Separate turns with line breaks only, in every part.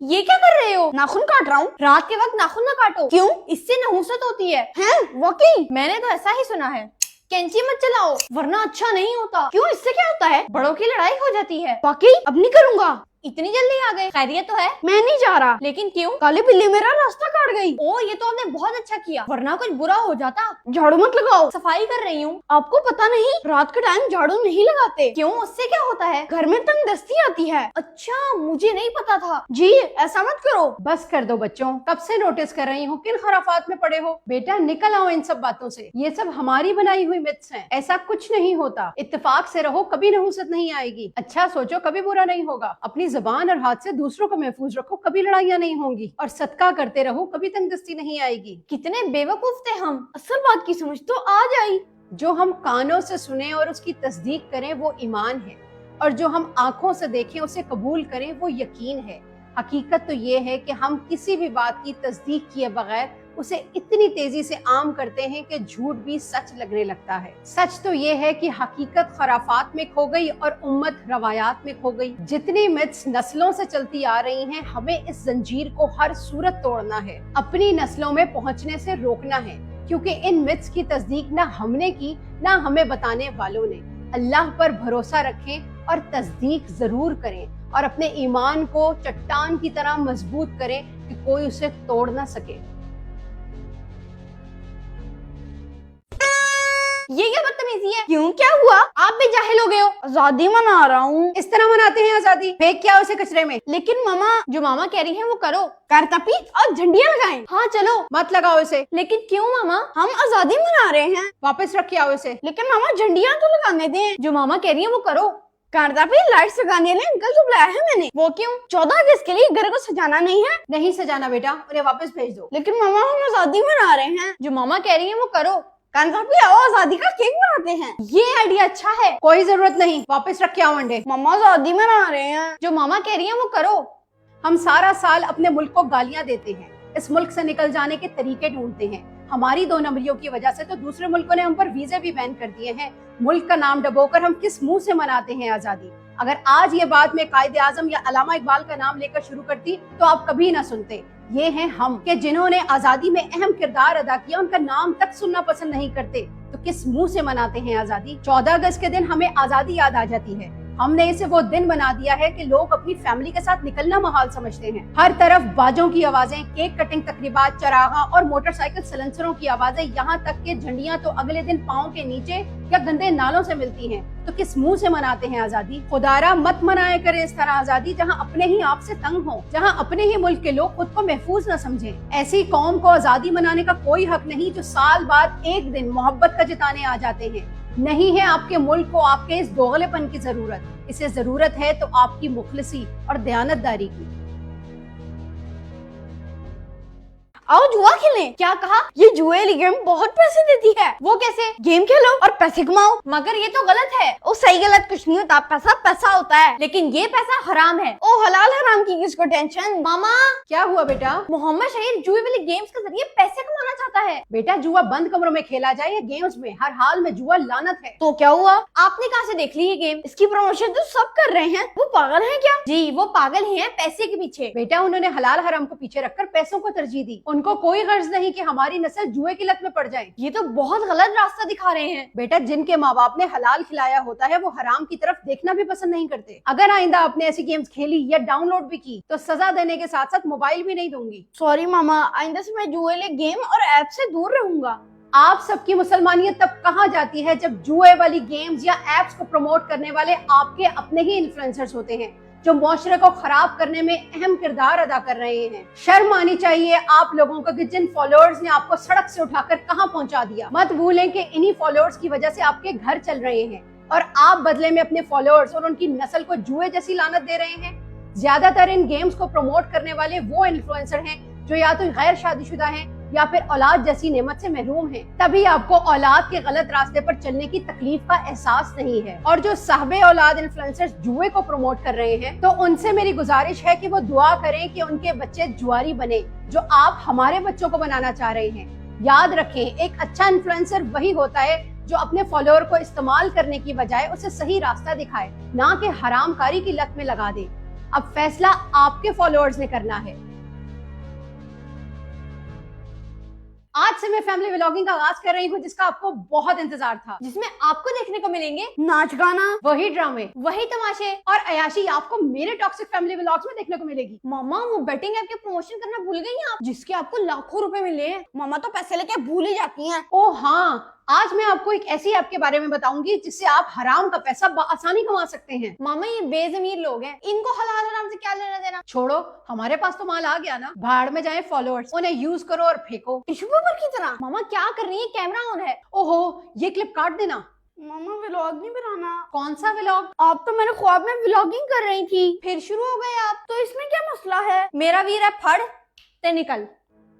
ये क्या कर रहे हो?
नाखून काट रहा हूँ।
रात के वक्त नाखून ना काटो।
क्यों?
इससे नहुसत होती है।
हैं? वाकई?
मैंने तो ऐसा ही सुना है। कैंची मत चलाओ वरना अच्छा नहीं होता।
क्यों, इससे क्या होता है?
बड़ों की लड़ाई हो जाती है।
वाकई? अब नहीं करूँगा।
इतनी जल्दी आ गए? खैरियत तो है?
मैं नहीं जा रहा।
लेकिन क्यों?
काली बिल्ली मेरा रास्ता काट गई।
ओ, ये तो आपने बहुत अच्छा किया, वरना कुछ बुरा हो जाता।
झाड़ू मत लगाओ।
सफाई कर रही हूँ।
आपको पता नहीं, रात के टाइम झाड़ू नहीं लगाते।
क्यों, उससे क्या होता है?
घर में तंगदस्ती आती है।
अच्छा, मुझे नहीं पता था।
जी ऐसा मत करो।
बस कर दो बच्चों, कब से नोटिस कर रही हूँ किन खराफात में पड़े हो। बेटा निकल आओ इन सब बातों से, ये सब हमारी बनाई हुई मिथ्स हैं। ऐसा कुछ नहीं होता। इत्तेफाक से रहो, कभी नहुसत नहीं आएगी। अच्छा सोचो, कभी बुरा नहीं होगा। अपनी जुबान और हाथ से दूसरों को महफूज रखो, कभी लड़ाइयाँ नहीं होंगी। और सदका करते रहो, कभी तंगदस्ती नहीं आएगी।
कितने बेवकूफ थे हम। असल बात की समझ तो आज आई।
जो हम कानों से सुने और उसकी तस्दीक करें वो ईमान है, और जो हम आंखों से देखें उसे कबूल करें वो यकीन है। हकीकत तो ये है कि हम किसी भी बात की तस्दीक किए बगैर उसे इतनी तेजी से आम करते हैं कि झूठ भी सच लगने लगता है। सच तो ये है कि हकीकत खराफात में खो गई और उम्मत रवायात में खो गई। जितनी मिथ्स नस्लों से चलती आ रही हैं, हमें इस जंजीर को हर सूरत तोड़ना है, अपनी नस्लों में पहुंचने से रोकना है, क्योंकि इन मिथ्स की तस्दीक ना हमने की ना हमें बताने वालों ने। अल्लाह पर भरोसा रखें और तस्दीक जरूर करें, और अपने ईमान को चट्टान की तरह मजबूत करें कि कोई उसे तोड़ ना सके।
ये क्या बदतमीजी है?
क्यों, क्या हुआ?
आप भी जाहिल हो गए हो।
आजादी मना रहा हूँ।
इस तरह मनाते हैं आजादी? फेंक क्या उसे कचरे में।
लेकिन मामा,
जो मामा कह रही है वो करो।
करतपी और झंडियाँ लगाएं।
हाँ चलो।
मत लगाओ इसे।
लेकिन क्यों मामा?
हम आजादी मना रहे हैं।
वापस रख के आओ इसे।
लेकिन मामा, झंडियाँ तो लगाने दें।
जो मामा कह रही है वो करो।
करतपी, लाइट लगाने लिए अंकल को बुलाया है मैंने।
वो क्यों?
14 अगस्त के लिए घर को सजाना नहीं है।
नहीं सजाना बेटा, उन्हें वापस भेज दो।
लेकिन मामा, हम आजादी मना रहे हैं।
जो मामा कह रही है वो करो।
करतपी, आओ आजादी का केक बनाते हैं।
ये आइडिया अच्छा है।
कोई जरूरत नहीं, वापस रख के आओ अंडे।
मामा, आजादी मना रहे हैं।
जो मामा कह रही है वो करो।
हम सारा साल अपने मुल्क को गालियां देते हैं, इस मुल्क से निकल जाने के तरीके ढूंढते हैं। हमारी 2 नंबरियों की वजह से तो दूसरे मुल्कों ने हम पर वीजे भी बैन कर दिए हैं। मुल्क का नाम डबोकर हम किस मुंह से मनाते हैं आजादी? अगर आज ये बात मैं कायदे आजम या अलामा इकबाल का नाम लेकर शुरू करती तो आप कभी ना सुनते। ये हैं हम कि जिन्होंने आजादी में अहम किरदार अदा किया, उनका नाम तक सुनना पसंद नहीं करते, तो किस मुंह से मनाते हैं आजादी? 14 अगस्त के दिन हमें आजादी याद आ जाती है। हमने इसे वो दिन बना दिया है कि लोग अपनी फैमिली के साथ निकलना महाल समझते हैं। हर तरफ बाजों की आवाजें, केक कटिंग तकरीबात, चरागा और मोटरसाइकिल सलेंसरों की आवाजें, यहाँ तक कि झंडियां तो अगले दिन पाँव के नीचे या गंदे नालों से मिलती हैं। तो किस मुंह से मनाते हैं आजादी? खुदारा मत मनाया करें इस तरह आजादी जहाँ अपने ही आप से तंग हो, जहाँ अपने ही मुल्क के लोग खुद को महफूज न समझें। ऐसी कौम को आजादी मनाने का कोई हक नहीं जो साल बाद एक दिन मोहब्बत का जताने आ जाते हैं। नहीं है आपके मुल्क को आपके इस दोगलेपन की जरूरत, इसे जरूरत है तो आपकी मुखलिसी और दयानतदारी की।
आओ जुआ खेलें।
क्या कहा?
ये जुए वाली गेम बहुत पैसे देती है।
वो कैसे?
गेम खेलो और पैसे कमाओ।
मगर ये तो गलत है।
ओ सही गलत कुछ नहीं होता, पैसा पैसा होता है।
लेकिन ये पैसा हराम है।
ओ हलाल हराम की किसको टेंशन।
मामा,
क्या हुआ बेटा?
मोहम्मद शहीद जुए वाली गेम्स के जरिए पैसे कमाना चाहता है।
बेटा जुआ बंद कमरों में खेला जाए या गेम्स में, हर हाल में जुआ लानत है।
तो क्या हुआ?
आपने कहाँ से देख ली ये गेम?
इसकी प्रमोशन तो सब कर रहे हैं। वो पागल है क्या?
जी, वो पागल ही है पैसे के पीछे।
बेटा उन्होंने हलाल हराम को पीछे रखकर पैसों को तरजीह दी। उनको कोई गर्ज नहीं कि हमारी नस्ल जुए की लत में पड़ जाए।
ये तो बहुत गलत रास्ता दिखा रहे हैं।
बेटा जिनके माँ बाप ने हलाल खिलाया होता है वो हराम की तरफ देखना भी पसंद नहीं करते। अगर आइंदा आपने ऐसी गेम्स खेली या डाउनलोड भी की तो सजा देने के साथ साथ मोबाइल भी नहीं दूंगी।
सॉरी मामा, आइंदा से मैं जुए वाले गेम और ऐप से दूर रहूंगा।
आप सबकी मुसलमानियत तब कहाँ जाती है जब जुए वाली गेम्स या एप्स को प्रमोट करने वाले आपके अपने ही इन्फ्लुएंसर्स होते हैं, जो मुआशरे को खराब करने में अहम किरदार अदा कर रहे हैं। शर्म आनी चाहिए आप लोगों को कि जिन फॉलोअर्स ने आपको सड़क से उठाकर कहां पहुंचा दिया। मत भूलें कि इन्हीं फॉलोअर्स की वजह से आपके घर चल रहे हैं, और आप बदले में अपने फॉलोअर्स और उनकी नस्ल को जुए जैसी लानत दे रहे हैं। ज्यादातर इन गेम्स को प्रमोट करने वाले वो इन्फ्लुएंसर हैं जो या तो गैर शादीशुदा हैं या फिर औलाद जैसी नेमत से महरूम हैं। तभी आपको औलाद के गलत रास्ते पर चलने की तकलीफ का एहसास नहीं है। और जो साहबे औलाद इन्फ्लुएंसर्स जुए को प्रमोट कर रहे हैं, तो उनसे मेरी गुजारिश है कि वो दुआ करें कि उनके बच्चे जुआरी बने, जो आप हमारे बच्चों को बनाना चाह रहे हैं। याद रखें, एक अच्छा इन्फ्लुएंसर वही होता है जो अपने फॉलोअर को इस्तेमाल करने की बजाय उसे सही रास्ता दिखाए, ना कि हरामकारी की लत में लगा दे। अब फैसला आपके फॉलोअर्स ने करना है। आज से मैं फैमिली व्लॉगिंग का आगाज कर रही हूँ, जिसका आपको बहुत इंतजार था,
जिसमें आपको देखने को मिलेंगे
नाच गाना,
वही ड्रामे
वही तमाशे।
और अयाशी आपको मेरे टॉक्सिक फैमिली व्लॉग्स में देखने को मिलेगी।
मामा वो बेटिंग ऐप के प्रमोशन करना भूल गई हैं आप, जिसके आपको लाखों रुपए मिले हैं।
मामा तो पैसे लेके भूल ही जाती हैं।
ओ हाँ, आज मैं आपको एक ऐसी ऐप के बारे में बताऊंगी जिससे आप हराम का पैसा आसानी कमा सकते हैं।
मामा ये बेजमीर लोग हैं, इनको हलाल हराम से क्या लेना देना।
छोड़ो, हमारे पास तो माल आ गया ना, भाड़ में जाए फॉलोअर्स, उन्हें यूज करो और फेंको
टिश्यू पेपर की तरह।
मामा क्या कर रही है, कैमरा ऑन है।
ओहो, ये क्लिप काट देना।
मामा व्लॉग नहीं बनाना।
कौन सा व्लॉग?
आप तो मेरे ख्वाब में व्लॉगिंग कर रही थी।
फिर शुरू हो गए आप।
तो इसमें क्या मसला है?
मेरा वीर है फड़ ते निकल।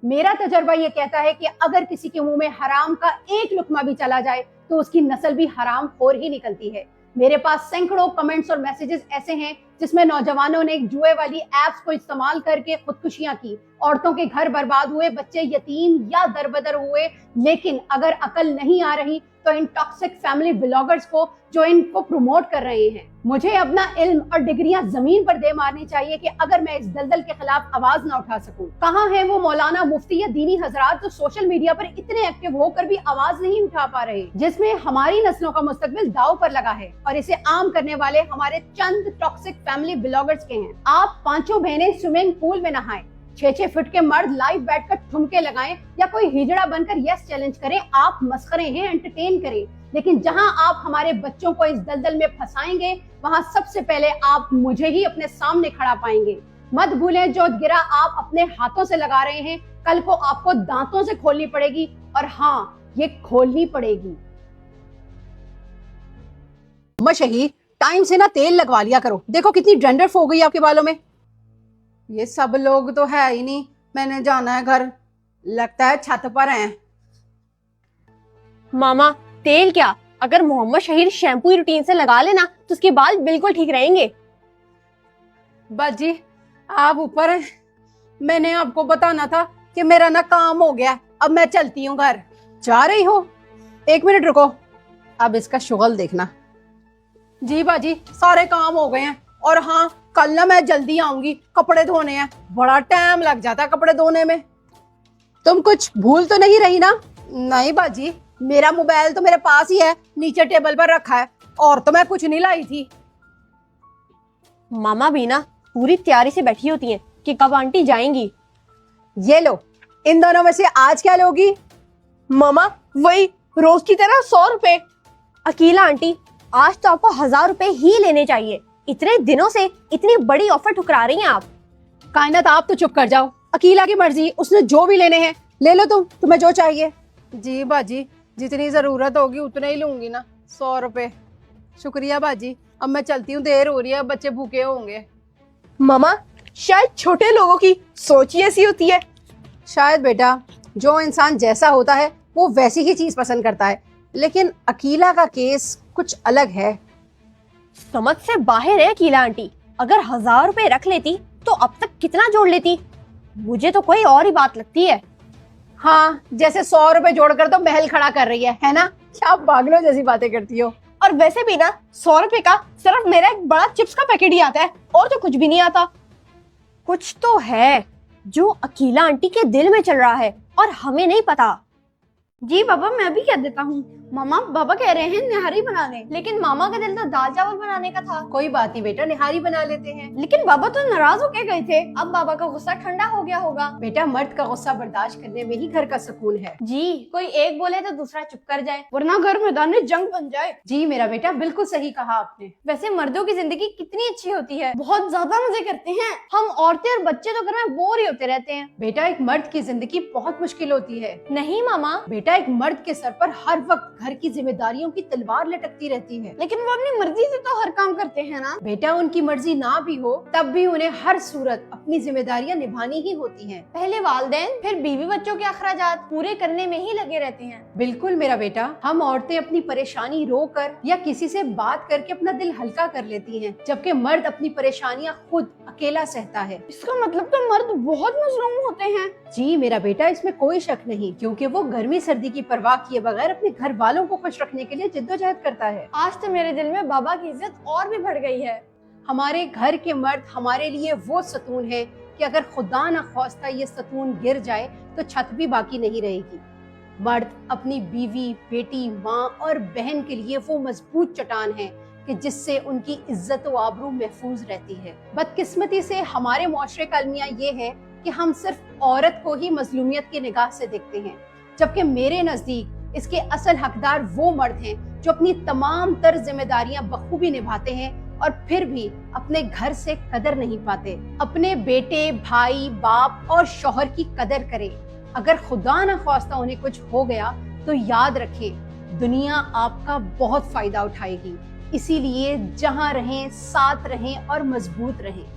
मेरा तजर्बा ये कहता है कि अगर किसी के मुंह में हराम का एक लुकमा भी चला जाए तो उसकी नस्ल भी हराम खोर ही निकलती है। मेरे पास सैकड़ों कमेंट्स और मैसेजेस ऐसे हैं जिसमें नौजवानों ने जुए वाली एप्स को इस्तेमाल करके खुदकुशियां की, औरतों के घर बर्बाद हुए, बच्चे यतीम या दरबदर हुए। लेकिन अगर अकल नहीं आ रही तो इन टॉक्सिक फैमिली ब्लॉगर्स को जो इनको प्रमोट कर रहे हैं, मुझे अपना इल्म और डिग्रियां जमीन पर दे मारनी चाहिए कि अगर मैं इस दलदल के खिलाफ आवाज ना उठा सकूं। कहाँ है वो मौलाना, मुफ्ती या दीनी हजरात जो सोशल मीडिया पर इतने एक्टिव होकर भी आवाज नहीं उठा पा रहे, जिसमें हमारी नस्लों का मुस्तकबिल दांव पर लगा है और इसे आम करने वाले हमारे चंद टॉक्सिक फैमिली ब्लॉगर्स के हैं। आप पांचों बहनें स्विमिंग पूल में नहाएं, 6-6 फीट के मर्द लाइव बैठकर ठुमके लगाएं या कोई हिजड़ा बनकर यस चैलेंज करें। आप मस्खरे हैं, एंटरटेन करें, लेकिन जहां आप हमारे बच्चों को इस दलदल में फंसाएंगे वहां सबसे पहले आप मुझे ही अपने सामने खड़ा पाएंगे। मत भूलें, जो गिरा आप अपने हाथों से लगा रहे हैं, कल को आपको दांतों से खोलनी पड़ेगी। और हाँ, ये खोलनी पड़ेगी। शहीद, टाइम से ना तेल लगवा लिया करो, देखो कितनी डैंड्रफ हो गई आपके बालों में। ये सब लोग तो है ही नहीं, मैंने जाना है घर, लगता है छत पर हैं।
मामा तेल क्या, अगर मोहम्मद शहीद शैम्पू रूटीन से लगा लेना तो उसके बाल बिल्कुल ठीक रहेंगे।
बाजी आप ऊपर हैं, मैंने आपको बताना था कि मेरा ना काम हो गया, अब मैं चलती हूँ घर। जा रही हो? 1 मिनट रुको, अब इसका शुगल देखना। जी बाजी, सारे काम हो गए हैं, और हाँ कल ना मैं जल्दी आऊंगी, कपड़े धोने हैं, बड़ा टाइम लग जाता है कपड़े धोने में। तुम कुछ भूल तो नहीं रही ना? नहीं बाजी, मेरा मोबाइल तो मेरे पास ही है, नीचे टेबल पर रखा है, और तो मैं कुछ नहीं लाई थी।
मामा भी ना पूरी तैयारी से बैठी होती हैं कि कब आंटी जाएंगी।
ये लो, इन दोनों में से आज क्या लोगी?
मामा वही रोज की तरह 100 रुपए। अकीला आंटी, आज तो आपको 1000 रुपए ही लेने चाहिए। इतने दिनों से इतनी बड़ी ऑफर ठुकरा रही हैं आप।
कायनात आप तो चुप कर जाओ, अकीला की मर्जी, उसने जो भी लेने हैं ले लो, तुम्हें जो चाहिए। जी बाजी, जितनी जरूरत होगी उतने ही लूंगी ना, 100 रुपए। शुक्रिया बाजी, अब मैं चलती हूँ, देर हो रही है, बच्चे भूखे होंगे।
मामा शायद छोटे लोगों की सोच ही ऐसी होती है।
शायद बेटा, जो इंसान जैसा होता है वो वैसी ही चीज पसंद करता है, लेकिन अकीला का केस कुछ अलग है।
समझ से बाहर है अकीला आंटी, अगर 1000 रुपए रख लेती तो अब तक कितना जोड़ लेती। मुझे तो कोई और ही बात लगती है।
हाँ, जैसे 100 रुपए जोड़कर तो महल खड़ा कर रही है ना? क्या पागलों जैसी बातें करती हो।
और वैसे भी ना 100 रुपए का सिर्फ मेरा एक बड़ा चिप्स का पैकेट ही आता है, और तो कुछ भी नहीं आता। कुछ तो है जो अकीला आंटी के दिल में चल रहा है और हमें नहीं पता।
जी बाबा, मैं भी कह देता हूँ। मामा, बाबा कह रहे हैं निहारी बना लें।
लेकिन मामा का दिल तो दाल चावल बनाने का था।
कोई बात नहीं बेटा, निहारी बना लेते हैं।
लेकिन बाबा तो नाराज होके गए थे।
अब बाबा का गुस्सा ठंडा हो गया होगा।
बेटा, मर्द का गुस्सा बर्दाश्त करने में ही घर का सुकून है।
जी, कोई एक बोले तो दूसरा चुप कर जाए,
वरना घर मैदान में जंग बन जाए।
जी मेरा बेटा, बिल्कुल सही कहा आपने।
वैसे मर्दों की जिंदगी कितनी अच्छी होती है,
बहुत ज्यादा मजे करते हैं।
हम औरतें और बच्चे तो घर में बोर ही होते रहते हैं।
बेटा, एक मर्द की जिंदगी बहुत मुश्किल होती है।
नहीं मामा,
बेटा, एक मर्द के सर पर हर वक्त घर की जिम्मेदारियों की तलवार लटकती रहती है।
लेकिन वो अपनी मर्जी से तो हर काम करते हैं ना।
बेटा, उनकी मर्जी ना भी हो तब भी उन्हें हर सूरत अपनी जिम्मेदारियां निभानी ही होती हैं।
पहले वालिदैन, फिर बीवी बच्चों के अखराजात पूरे करने में ही लगे रहते हैं।
बिल्कुल मेरा बेटा, हम औरतें अपनी परेशानी रो कर या किसी से बात करके अपना दिल हल्का कर लेती हैं, जबकि मर्द अपनी परेशानियां खुद अकेला सहता है।
इसका मतलब तो मर्द बहुत मजलूम होते हैं।
जी मेरा बेटा, इसमें कोई शक नहीं, क्योंकि वो गर्मी सर्दी की परवाह किए बगैर अपने घर वालों को खुश रखने के लिए जिद्दोजहद करता है।
आज तो मेरे दिल में बाबा की इज्जत और भी बढ़ गई है।
हमारे घर के मर्द हमारे लिए वो सतून है कि अगर खुदा न ख्वास्ता ये सतून गिर जाए तो छत भी बाकी नहीं रहेगी। मर्द अपनी बीवी, बेटी, माँ और बहन के लिए वो मजबूत चट्टान है कि जिससे उनकी इज्जत व आबरू महफूज रहती है। बदकिस्मती से हमारे मुआशरे का अलमिया ये है कि हम सिर्फ औरत को ही मजलूमियत की निगाह से देखते हैं, जबकि मेरे नजदीक इसके असल हकदार वो मर्द हैं जो अपनी तमाम तर जिम्मेदारियां बखूबी निभाते हैं और फिर भी अपने घर से कदर नहीं पाते। अपने बेटे, भाई, बाप और शौहर की कदर करें। अगर खुदा न ख्वास्ता उन्हें कुछ हो गया तो याद रखें, दुनिया आपका बहुत फायदा उठाएगी। इसीलिए जहां रहें साथ रहें और मजबूत रहें।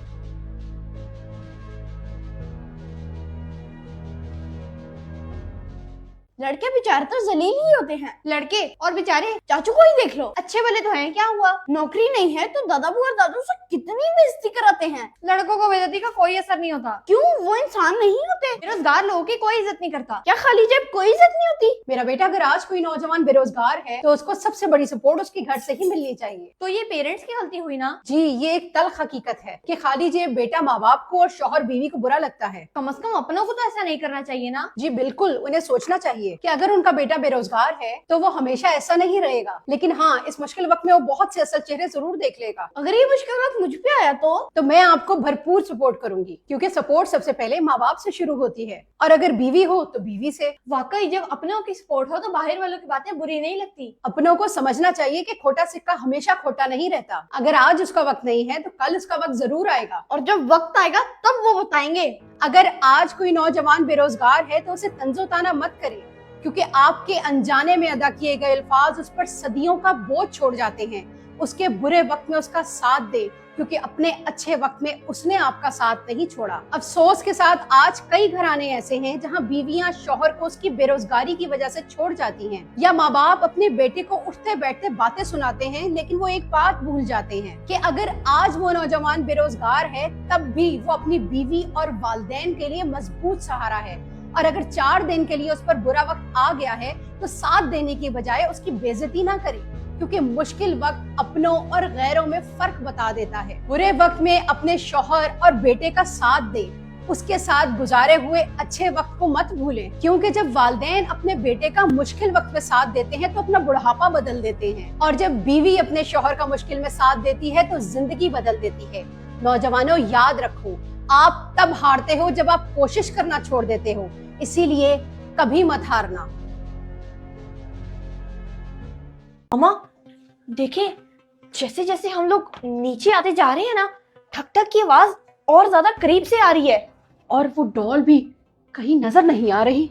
लड़के बेचारे तो जलील ही होते हैं। लड़के और बेचारे चाचू को ही देख लो, अच्छे भले तो हैं, क्या हुआ? नौकरी नहीं है तो दादा बुआ दादू से कितनी बेइज्जती कराते हैं। लड़कों को बेइज्जती का कोई असर नहीं होता। क्यों? वो इंसान नहीं होते। बेरोजगार लोगों की कोई इज्जत नहीं करता। क्या खाली जेब कोई इज्जत नहीं होती?
मेरा बेटा, अगर आज कोई नौजवान बेरोजगार है तो उसको सबसे बड़ी सपोर्ट उसके घर से ही मिलनी चाहिए।
तो ये पेरेंट्स की गलती हुई ना?
जी, ये एक तल्ख हकीकत है कि खाली जेब बेटा माँ बाप को और शौहर बीवी को बुरा लगता है।
कम से कम अपनों को तो ऐसा नहीं करना चाहिए ना।
जी बिल्कुल, उन्हें सोचना चाहिए कि अगर उनका बेटा बेरोजगार है तो वो हमेशा ऐसा नहीं रहेगा, लेकिन हाँ, इस मुश्किल वक्त में वो बहुत से असल चेहरे जरूर देख लेगा।
अगर ये मुश्किल वक्त मुझ पे आया तो
मैं आपको भरपूर सपोर्ट करूंगी, क्योंकि सपोर्ट सबसे पहले माँ बाप से शुरू होती है, और अगर बीवी हो तो बीवी से।
वाकई जब अपनों की सपोर्ट हो तो बाहर वालों की बातें बुरी नहीं लगती।
अपनों को समझना चाहिए कि खोटा सिक्का हमेशा खोटा नहीं रहता। अगर आज उसका वक्त नहीं है तो कल उसका वक्त जरूर आएगा,
और जब वक्त आएगा तब वो बताएंगे।
अगर आज कोई नौजवान बेरोजगार है तो उसे तंजो ताना मत करें, क्योंकि आपके अनजाने में अदा किए गए अल्फाज उस पर सदियों का बोझ छोड़ जाते हैं। उसके बुरे वक्त में उसका साथ दे, क्योंकि अपने अच्छे वक्त में उसने आपका साथ नहीं छोड़ा। अफसोस के साथ आज कई घराने ऐसे हैं जहां बीवियां शौहर को उसकी बेरोजगारी की वजह से छोड़ जाती हैं, या माँ बाप अपने बेटे को उठते बैठते बातें सुनाते हैं, लेकिन वो एक बात भूल जाते हैं कि अगर आज वो नौजवान बेरोजगार है तब भी वो अपनी बीवी और वालिदैन के लिए मजबूत सहारा है, और अगर 4 दिन के लिए उस पर बुरा वक्त आ गया है तो साथ देने की बजाय उसकी बेइज्जती ना करें, क्योंकि मुश्किल वक्त अपनों और गैरों में फर्क बता देता है। बुरे वक्त में अपने शौहर और बेटे का साथ दें, उसके साथ गुजारे हुए अच्छे वक्त को मत भूलें, क्योंकि जब वालिदैन अपने बेटे का मुश्किल वक्त में साथ देते हैं तो अपना बुढ़ापा बदल देते हैं, और जब बीवी अपने शौहर का मुश्किल में साथ देती है तो जिंदगी बदल देती है। नौजवानों, याद रखो, आप तब हारते हो जब आप कोशिश करना छोड़ देते हो, इसीलिए कभी मत हारना।
मामा देखें, जैसे जैसे हम लोग नीचे आते जा रहे हैं ना, ठक ठक की आवाज और ज्यादा करीब से आ रही है,
और वो डॉल भी कहीं नजर नहीं आ रही।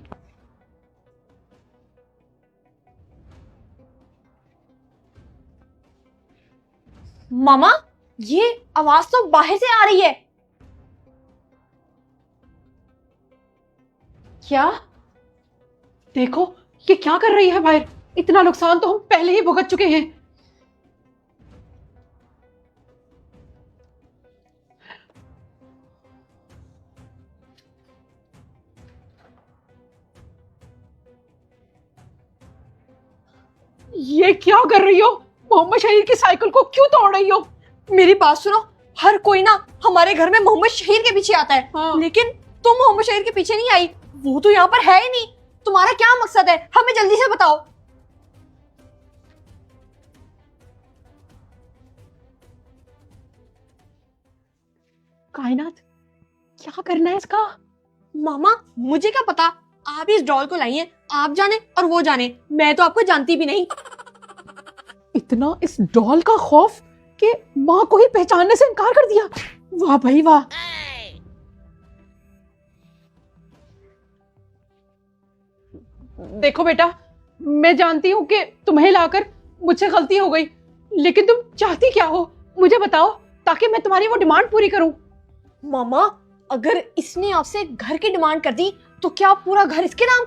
मामा ये आवाज तो बाहर से आ रही है।
क्या? देखो, ये क्या कर रही है बाहर? इतना नुकसान तो हम पहले ही भुगत चुके हैं। ये क्या कर रही हो? मोहम्मद शहीद की साइकिल को क्यों तोड़ रही हो?
मेरी बात सुनो, हर कोई ना हमारे घर में मोहम्मद शहीद के पीछे आता है।
हाँ।
लेकिन तुम मोहम्मद शहीद के पीछे नहीं आई, वो तो यहाँ पर है ही नहीं। तुम्हारा क्या मकसद है, हमें जल्दी से बताओ।
कायनात, क्या करना है इसका?
मामा मुझे क्या पता, आप इस डॉल को लाई हैं, आप जाने और वो जाने, मैं तो आपको जानती भी नहीं।
इतना इस डॉल का खौफ कि माँ को ही पहचानने से इनकार कर दिया। वाह भाई वाह। देखो बेटा, मैं जानती हूँ कि तुम्हें लाकर मुझसे गलती हो गई, लेकिन तुम चाहती क्या हो मुझे बताओ, ताकि मैं तुम्हारी वो डिमांड पूरी करूं।
मामा अगर इसने आपसे घर की डिमांड कर दी तो क्या पूरा घर इसके नाम